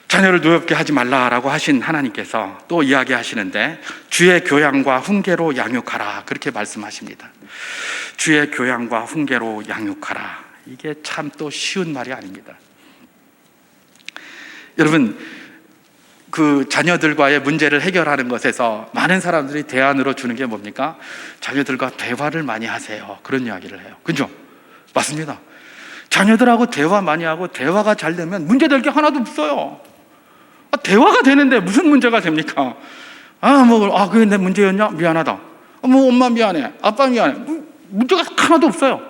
자녀를 노엽게 하지 말라라고 하신 하나님께서 또 이야기하시는데, 주의 교양과 훈계로 양육하라, 그렇게 말씀하십니다. 주의 교양과 훈계로 양육하라. 이게 참 또 쉬운 말이 아닙니다. 여러분, 그 자녀들과의 문제를 해결하는 것에서 많은 사람들이 대안으로 주는 게 뭡니까? 자녀들과 대화를 많이 하세요, 그런 이야기를 해요. 그죠? 맞습니다. 자녀들하고 대화 많이 하고 대화가 잘 되면 문제될 게 하나도 없어요. 대화가 되는데 무슨 문제가 됩니까? 그게 내 문제였냐? 미안하다. 엄마 미안해. 아빠 미안해. 문제가 하나도 없어요.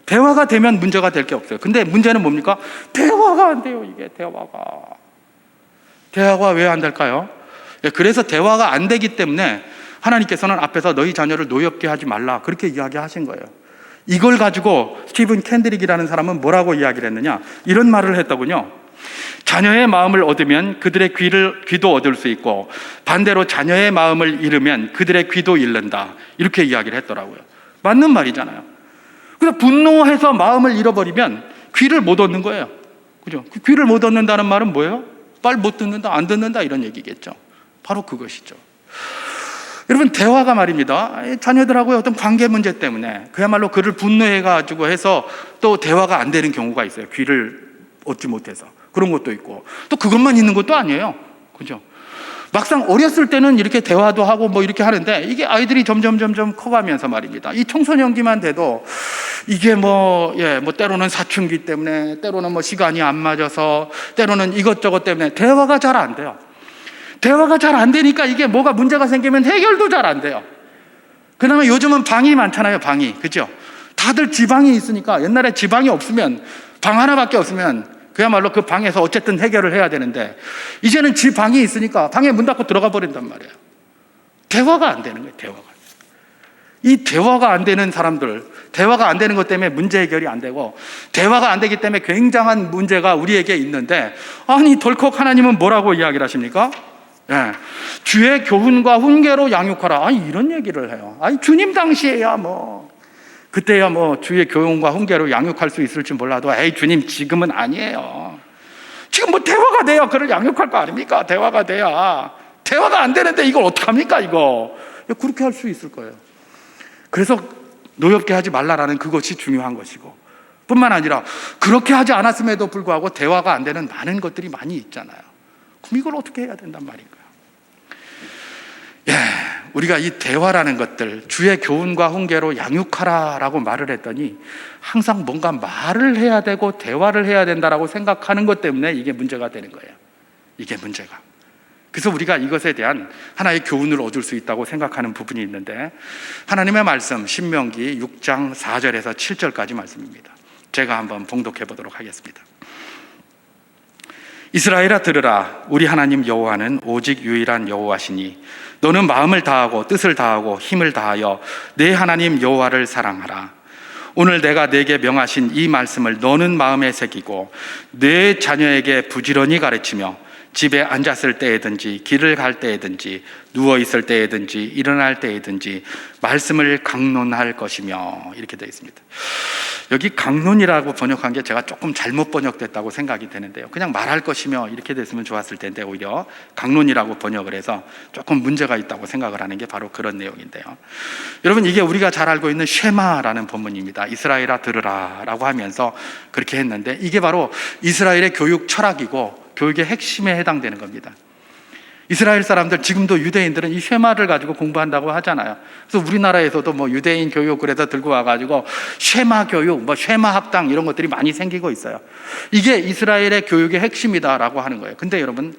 대화가 되면 문제가 될 게 없어요. 근데 문제는 뭡니까? 대화가 안 돼요, 이게 대화가 왜 안 될까요? 그래서 대화가 안 되기 때문에 하나님께서는 앞에서 너희 자녀를 노엽게 하지 말라, 그렇게 이야기하신 거예요. 이걸 가지고 스티븐 캔드릭이라는 사람은 뭐라고 이야기를 했느냐, 이런 말을 했더군요. 자녀의 마음을 얻으면 그들의 귀도 얻을 수 있고, 반대로 자녀의 마음을 잃으면 그들의 귀도 잃는다, 이렇게 이야기를 했더라고요. 맞는 말이잖아요. 그래서 분노해서 마음을 잃어버리면 귀를 못 얻는 거예요. 그죠? 귀를 못 얻는다는 말은 뭐예요? 말 못 듣는다, 안 듣는다, 이런 얘기겠죠. 바로 그것이죠. 여러분, 대화가 말입니다, 자녀들하고의 어떤 관계 문제 때문에 그야말로 그를 분노해가지고 해서 또 대화가 안 되는 경우가 있어요. 귀를 얻지 못해서. 그런 것도 있고, 또 그것만 있는 것도 아니에요. 그죠? 막상 어렸을 때는 이렇게 대화도 하고 뭐 이렇게 하는데, 이게 아이들이 점점 커가면서 말입니다, 이 청소년기만 돼도 이게 때로는 사춘기 때문에, 때로는 뭐 시간이 안 맞아서, 때로는 이것저것 때문에 대화가 잘 안 돼요. 대화가 잘 안 되니까 이게 뭐가 문제가 생기면 해결도 잘 안 돼요. 그 다음에 요즘은 방이 많잖아요, 방이. 그죠? 다들 지방이 있으니까, 옛날에 지방이 없으면, 방 하나밖에 없으면 그야말로 그 방에서 어쨌든 해결을 해야 되는데, 이제는 지 방이 있으니까 방에 문 닫고 들어가 버린단 말이에요. 대화가 안 되는 거예요, 대화가. 이 대화가 안 되는 사람들, 대화가 안 되는 것 때문에 문제 해결이 안 되고, 대화가 안 되기 때문에 굉장한 문제가 우리에게 있는데, 아니 덜컥 하나님은 뭐라고 이야기를 하십니까? 주의 교훈과 훈계로 양육하라. 아니 이런 얘기를 해요. 아니 주님 당시에야 그때야 주의 교훈과 훈계로 양육할 수 있을지 몰라도, 주님 지금은 아니에요. 지금 대화가 돼야 그를 양육할 거 아닙니까? 대화가 돼야. 대화가 안 되는데 이걸 어떡합니까, 이거? 그렇게 할 수 있을 거예요. 그래서 노엽게 하지 말라라는 그것이 중요한 것이고, 뿐만 아니라 그렇게 하지 않았음에도 불구하고 대화가 안 되는 많은 것들이 많이 있잖아요. 그럼 이걸 어떻게 해야 된단 말인가요? 우리가 이 대화라는 것들, 주의 교훈과 훈계로 양육하라라고 말을 했더니, 항상 뭔가 말을 해야 되고 대화를 해야 된다라고 생각하는 것 때문에 이게 문제가 되는 거예요. 이게 문제가. 그래서 우리가 이것에 대한 하나의 교훈을 얻을 수 있다고 생각하는 부분이 있는데, 하나님의 말씀 신명기 6장 4절에서 7절까지 말씀입니다. 제가 한번 봉독해 보도록 하겠습니다. 이스라엘아 들으라. 우리 하나님 여호와는 오직 유일한 여호와시니 너는 마음을 다하고 뜻을 다하고 힘을 다하여 내 하나님 여호와를 사랑하라. 오늘 내가 네게 명하신 이 말씀을 너는 마음에 새기고 내 자녀에게 부지런히 가르치며 집에 앉았을 때에든지 길을 갈 때에든지 누워있을 때에든지 일어날 때에든지 말씀을 강론할 것이며, 이렇게 되어 있습니다. 여기 강론이라고 번역한 게 제가 조금 잘못 번역됐다고 생각이 되는데요, 그냥 말할 것이며 이렇게 됐으면 좋았을 텐데 오히려 강론이라고 번역을 해서 조금 문제가 있다고 생각을 하는 게 바로 그런 내용인데요. 여러분, 이게 우리가 잘 알고 있는 쉐마라는 본문입니다. 이스라엘아 들으라 라고 하면서 그렇게 했는데, 이게 바로 이스라엘의 교육 철학이고 교육의 핵심에 해당되는 겁니다. 이스라엘 사람들, 지금도 유대인들은 이 쉐마를 가지고 공부한다고 하잖아요. 그래서 우리나라에서도 유대인 교육 그래서 들고 와가지고 쉐마 교육, 쉐마 학당 이런 것들이 많이 생기고 있어요. 이게 이스라엘의 교육의 핵심이다라고 하는 거예요. 근데 여러분,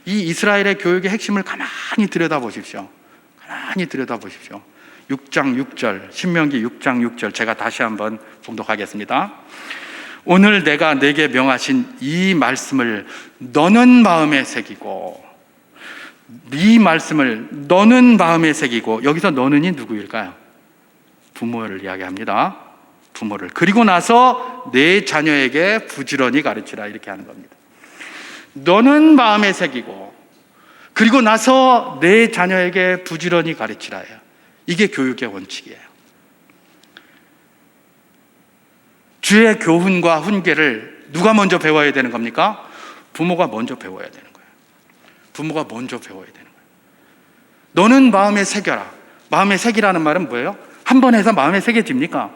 이 이스라엘의 교육의 핵심을 가만히 들여다보십시오. 가만히 들여다보십시오. 6장 6절, 신명기 6장 6절 제가 다시 한번 봉독하겠습니다. 오늘 내가 내게 명하신 이 말씀을 너는 마음에 새기고, 이 말씀을 너는 마음에 새기고, 여기서 너는이 누구일까요? 부모를 이야기합니다. 부모를. 그리고 나서 내 자녀에게 부지런히 가르치라, 이렇게 하는 겁니다. 너는 마음에 새기고, 그리고 나서 내 자녀에게 부지런히 가르치라예요. 이게 교육의 원칙이에요. 주의 교훈과 훈계를 누가 먼저 배워야 되는 겁니까? 부모가 먼저 배워야 되는 거예요. 부모가 먼저 배워야 되는 거예요. 너는 마음에 새겨라. 마음에 새기라는 말은 뭐예요? 한 번 해서 마음에 새겨집니까?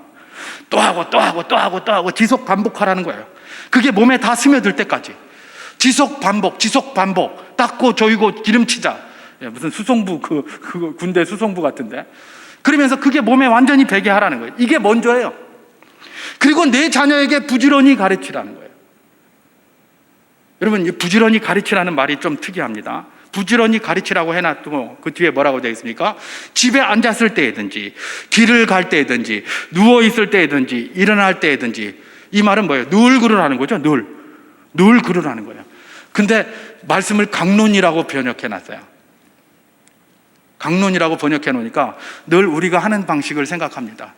또 하고 또 하고 또 하고 또 하고 지속 반복하라는 거예요. 그게 몸에 다 스며들 때까지 지속 반복 닦고 조이고 기름치자. 무슨 수송부 그 군대 수송부 같은데. 그러면서 그게 몸에 완전히 배게 하라는 거예요. 이게 먼저예요. 그리고 내 자녀에게 부지런히 가르치라는 거예요. 여러분, 부지런히 가르치라는 말이 좀 특이합니다. 부지런히 가르치라고 해놨고 그 뒤에 뭐라고 되어 있습니까? 집에 앉았을 때든지, 길을 갈 때든지, 누워있을 때든지, 일어날 때든지. 이 말은 뭐예요? 늘 그러라는 거죠. 늘 그러라는 거예요. 근데 말씀을 강론이라고 번역해놨어요. 강론이라고 번역해 놓으니까 늘 우리가 하는 방식을 생각합니다.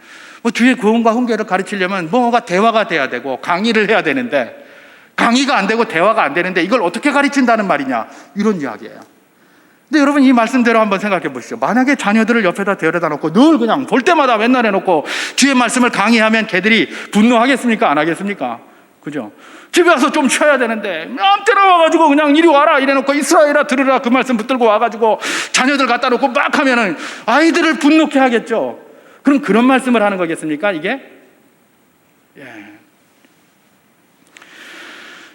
주의 교훈과 훈계를 가르치려면 뭐가 대화가 돼야 되고 강의를 해야 되는데, 강의가 안 되고 대화가 안 되는데 이걸 어떻게 가르친다는 말이냐, 이런 이야기예요. 근데 여러분, 이 말씀대로 한번 생각해 보시죠. 만약에 자녀들을 옆에다 데려다 놓고 늘 그냥 볼 때마다 맨날 해놓고 주의 말씀을 강의하면 걔들이 분노하겠습니까? 안 하겠습니까? 그죠? 집에 와서 좀 쉬어야 되는데 맘 때려 와가지고 그냥 이리 와라 이래놓고 이스라엘아 들으라 그 말씀 붙들고 와가지고 자녀들 갖다 놓고 막 하면은 아이들을 분노케 하겠죠. 그럼 그런 말씀을 하는 거겠습니까? 이게?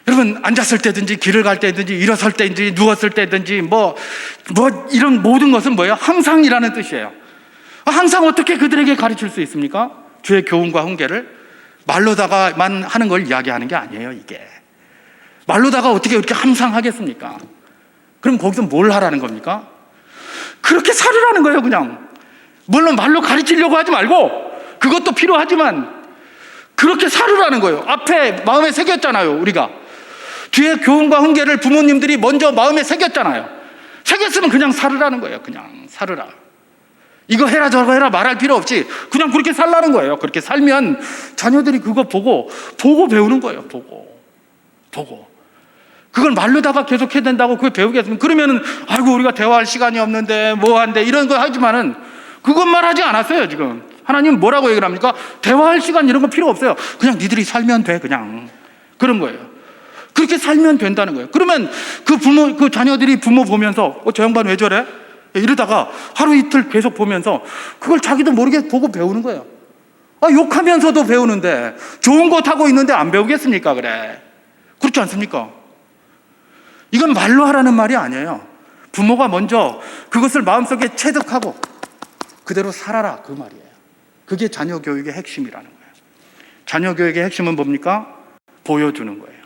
여러분, 앉았을 때든지 길을 갈 때든지 일어설 때든지 누웠을 때든지 뭐 이런 모든 것은 뭐예요? 항상이라는 뜻이에요. 항상 어떻게 그들에게 가르칠 수 있습니까? 주의 교훈과 훈계를 말로다가만 하는 걸 이야기하는 게 아니에요. 이게 말로다가 어떻게 그렇게 항상 하겠습니까? 그럼 거기서 뭘 하라는 겁니까? 그렇게 살으라는 거예요. 그냥 물론 말로 가르치려고 하지 말고, 그것도 필요하지만 그렇게 살으라는 거예요. 앞에 마음에 새겼잖아요. 우리가 주의 교훈과 훈계를 부모님들이 먼저 마음에 새겼잖아요. 새겼으면 그냥 살으라는 거예요. 그냥 살으라. 이거 해라 저거 해라 말할 필요 없이 그냥 그렇게 살라는 거예요. 그렇게 살면 자녀들이 그거 보고 배우는 거예요. 보고 그걸 말로다가 계속 해야 된다고 그걸 배우겠으면, 그러면은 아이고 우리가 대화할 시간이 없는데 뭐한데 이런 거 하지만은 그것만 하지 않았어요. 지금 하나님은 뭐라고 얘기를 합니까? 대화할 시간 이런 거 필요 없어요. 그냥 니들이 살면 돼. 그냥 그런 거예요. 그렇게 살면 된다는 거예요. 그러면 그 자녀들이 부모 보면서 저 양반 왜 저래? 이러다가 하루 이틀 계속 보면서 그걸 자기도 모르게 보고 배우는 거예요. 욕하면서도 배우는데 좋은 것 하고 있는데 안 배우겠습니까? 그래. 그렇지 않습니까? 이건 말로 하라는 말이 아니에요. 부모가 먼저 그것을 마음속에 체득하고 그대로 살아라, 그 말이에요. 그게 자녀 교육의 핵심이라는 거예요. 자녀 교육의 핵심은 뭡니까? 보여주는 거예요.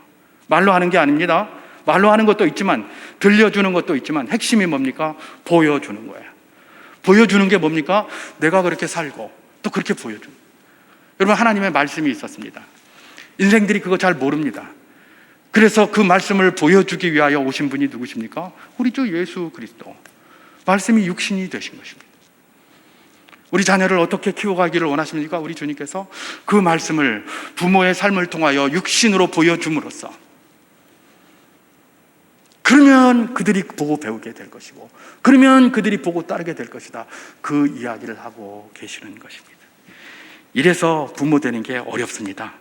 말로 하는 게 아닙니다. 말로 하는 것도 있지만 들려주는 것도 있지만 핵심이 뭡니까? 보여주는 거예요. 보여주는 게 뭡니까? 내가 그렇게 살고 또 그렇게 보여주는 거예요. 여러분, 하나님의 말씀이 있었습니다. 인생들이 그거 잘 모릅니다. 그래서 그 말씀을 보여주기 위하여 오신 분이 누구십니까? 우리 주 예수 그리스도. 말씀이 육신이 되신 것입니다. 우리 자녀를 어떻게 키워가기를 원하십니까? 우리 주님께서 그 말씀을 부모의 삶을 통하여 육신으로 보여줌으로써, 그러면 그들이 보고 배우게 될 것이고, 그러면 그들이 보고 따르게 될 것이다. 그 이야기를 하고 계시는 것입니다. 이래서 부모 되는 게 어렵습니다.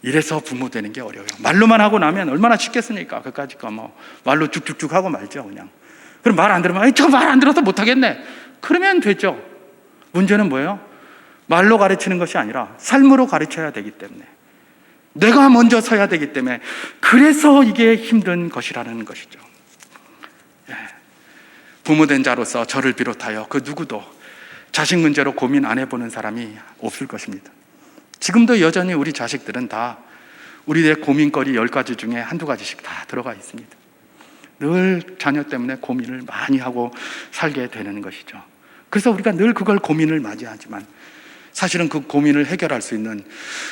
이래서 부모 되는 게 어려워요. 말로만 하고 나면 얼마나 쉽겠습니까? 그까짓 거 말로 쭉쭉쭉 하고 말죠. 그냥. 그럼 말 안 들으면 저 말 안 들어서 못하겠네. 그러면 되죠. 문제는 뭐예요? 말로 가르치는 것이 아니라 삶으로 가르쳐야 되기 때문에, 내가 먼저 서야 되기 때문에, 그래서 이게 힘든 것이라는 것이죠. 부모된 자로서 저를 비롯하여 그 누구도 자식 문제로 고민 안 해보는 사람이 없을 것입니다. 지금도 여전히 우리 자식들은 다 우리의 고민거리 10가지 중에 한두 가지씩 다 들어가 있습니다. 늘 자녀 때문에 고민을 많이 하고 살게 되는 것이죠. 그래서 우리가 늘 그걸 고민을 맞이하지만 사실은 그 고민을 해결할 수 있는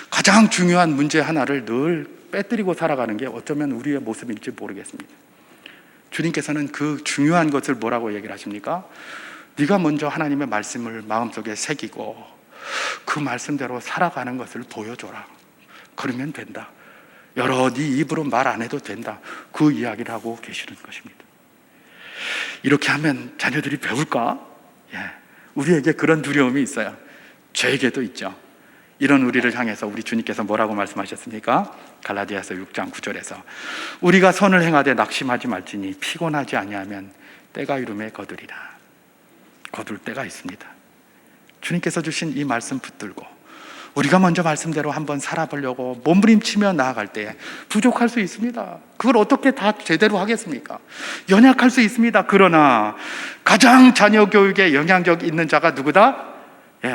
가장 중요한 문제 하나를 늘 빼뜨리고 살아가는 게 어쩌면 우리의 모습일지 모르겠습니다. 주님께서는 그 중요한 것을 뭐라고 얘기를 하십니까? 네가 먼저 하나님의 말씀을 마음속에 새기고 그 말씀대로 살아가는 것을 보여줘라. 그러면 된다. 여러 네 입으로 말 안 해도 된다. 그 이야기를 하고 계시는 것입니다. 이렇게 하면 자녀들이 배울까? 우리에게 그런 두려움이 있어요. 저에게도 있죠. 이런 우리를 향해서 우리 주님께서 뭐라고 말씀하셨습니까? 갈라디아서 6장 9절에서 우리가 선을 행하되 낙심하지 말지니 피곤하지 아니하면 때가 이름에 거두리라. 거둘 때가 있습니다. 주님께서 주신 이 말씀 붙들고 우리가 먼저 말씀대로 한번 살아보려고 몸부림치며 나아갈 때 부족할 수 있습니다. 그걸 어떻게 다 제대로 하겠습니까? 연약할 수 있습니다. 그러나 가장 자녀 교육에 영향력 있는 자가 누구다?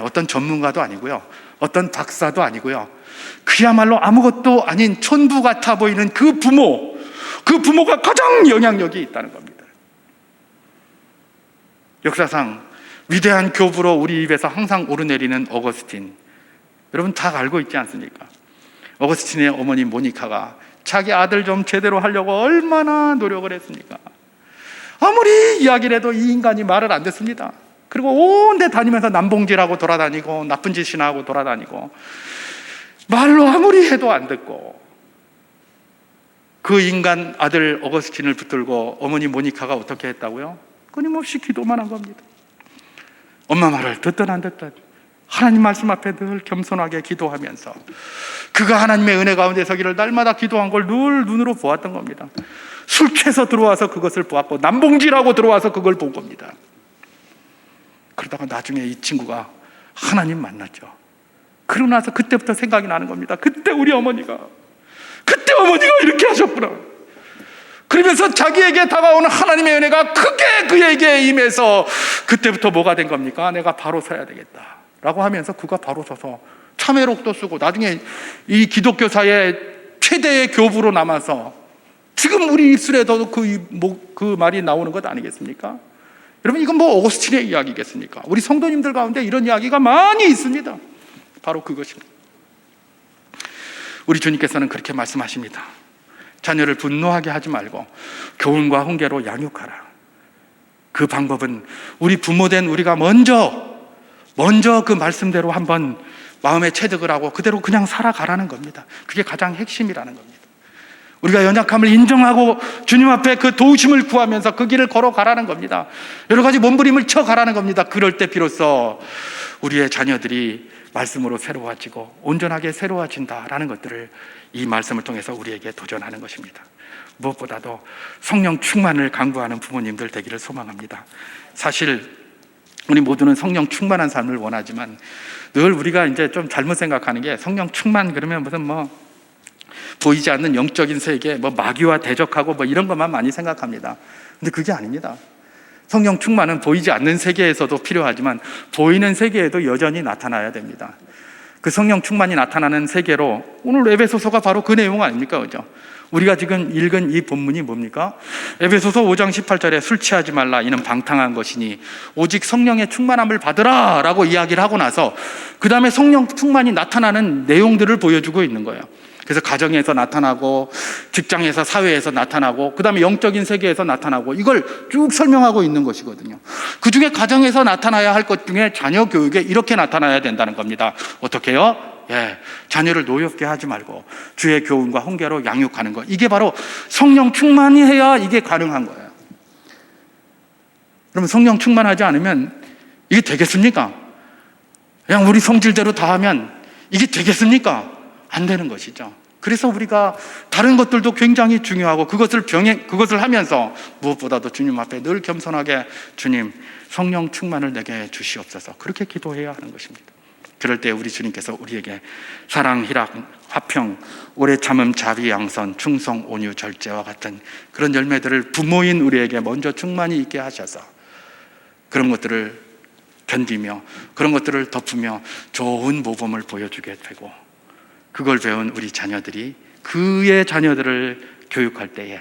어떤 전문가도 아니고요, 어떤 박사도 아니고요, 그야말로 아무것도 아닌 촌부 같아 보이는 그 부모가 가장 영향력이 있다는 겁니다. 역사상 위대한 교부로 우리 입에서 항상 오르내리는 어거스틴, 여러분 다 알고 있지 않습니까? 어거스틴의 어머니 모니카가 자기 아들 좀 제대로 하려고 얼마나 노력을 했습니까? 아무리 이야기를 해도 이 인간이 말을 안 듣습니다. 그리고 온 데 다니면서 남봉질하고 돌아다니고 나쁜 짓이나 하고 돌아다니고 말로 아무리 해도 안 듣고, 그 인간 아들 어거스틴을 붙들고 어머니 모니카가 어떻게 했다고요? 끊임없이 기도만 한 겁니다. 엄마 말을 듣든 안 듣든 하나님 말씀 앞에 늘 겸손하게 기도하면서 그가 하나님의 은혜 가운데 서기를 날마다 기도한 걸 늘 눈으로 보았던 겁니다. 술 취해서 들어와서 그것을 보았고 남봉질하고 들어와서 그걸 본 겁니다. 그러다가 나중에 이 친구가 하나님 만났죠. 그러고 나서 그때부터 생각이 나는 겁니다. 그때 어머니가 이렇게 하셨구나. 그러면서 자기에게 다가오는 하나님의 은혜가 크게 그에게 임해서 그때부터 뭐가 된 겁니까? 내가 바로 서야 되겠다 라고 하면서 그가 바로 서서 참회록도 쓰고 나중에 이 기독교사의 최대의 교부로 남아서 지금 우리 입술에도 그 말이 나오는 것 아니겠습니까? 여러분, 이건 뭐 어거스틴의 이야기겠습니까? 우리 성도님들 가운데 이런 이야기가 많이 있습니다. 바로 그것입니다. 우리 주님께서는 그렇게 말씀하십니다. 자녀를 분노하게 하지 말고 교훈과 훈계로 양육하라. 그 방법은 우리 부모된 우리가 먼저 그 말씀대로 한번 마음에 체득을 하고 그대로 그냥 살아가라는 겁니다. 그게 가장 핵심이라는 겁니다. 우리가 연약함을 인정하고 주님 앞에 그 도우심을 구하면서 그 길을 걸어가라는 겁니다. 여러 가지 몸부림을 쳐가라는 겁니다. 그럴 때 비로소 우리의 자녀들이 말씀으로 새로워지고 온전하게 새로워진다라는 것들을 이 말씀을 통해서 우리에게 도전하는 것입니다. 무엇보다도 성령 충만을 강구하는 부모님들 되기를 소망합니다. 사실 우리 모두는 성령 충만한 삶을 원하지만 늘 우리가 이제 좀 잘못 생각하는 게 성령 충만 그러면 무슨 보이지 않는 영적인 세계, 마귀와 대적하고 이런 것만 많이 생각합니다. 근데 그게 아닙니다. 성령 충만은 보이지 않는 세계에서도 필요하지만 보이는 세계에도 여전히 나타나야 됩니다. 그 성령 충만이 나타나는 세계로 오늘 에베소서가 바로 그 내용 아닙니까? 그죠? 우리가 지금 읽은 이 본문이 뭡니까? 에베소서 5장 18절에 술 취하지 말라 이는 방탕한 것이니 오직 성령의 충만함을 받으라 라고 이야기를 하고 나서 그 다음에 성령 충만이 나타나는 내용들을 보여주고 있는 거예요. 그래서 가정에서 나타나고 직장에서 사회에서 나타나고 그 다음에 영적인 세계에서 나타나고 이걸 쭉 설명하고 있는 것이거든요. 그 중에 가정에서 나타나야 할 것 중에 자녀 교육에 이렇게 나타나야 된다는 겁니다. 어떻게요? 자녀를 노엽게 하지 말고 주의 교훈과 훈계로 양육하는 것, 이게 바로 성령 충만이 해야 이게 가능한 거예요. 그러면 성령 충만하지 않으면 이게 되겠습니까? 그냥 우리 성질대로 다 하면 이게 되겠습니까? 안 되는 것이죠. 그래서 우리가 다른 것들도 굉장히 중요하고 그것을 하면서 무엇보다도 주님 앞에 늘 겸손하게 주님 성령 충만을 내게 주시옵소서 그렇게 기도해야 하는 것입니다. 그럴 때 우리 주님께서 우리에게 사랑, 희락, 화평, 오래 참음, 자비, 양선, 충성, 온유, 절제와 같은 그런 열매들을 부모인 우리에게 먼저 충만히 있게 하셔서 그런 것들을 견디며 그런 것들을 덮으며 좋은 모범을 보여주게 되고, 그걸 배운 우리 자녀들이 그의 자녀들을 교육할 때에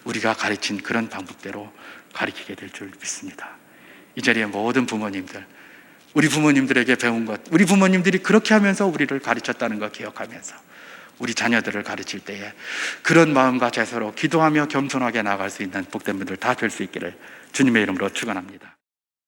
우리가 가르친 그런 방법대로 가르치게 될 줄 믿습니다. 이 자리에 모든 부모님들 우리 부모님들에게 배운 것, 우리 부모님들이 그렇게 하면서 우리를 가르쳤다는 것 기억하면서 우리 자녀들을 가르칠 때에 그런 마음과 제서로 기도하며 겸손하게 나아갈 수 있는 복된 분들 다 될 수 있기를 주님의 이름으로 축원합니다.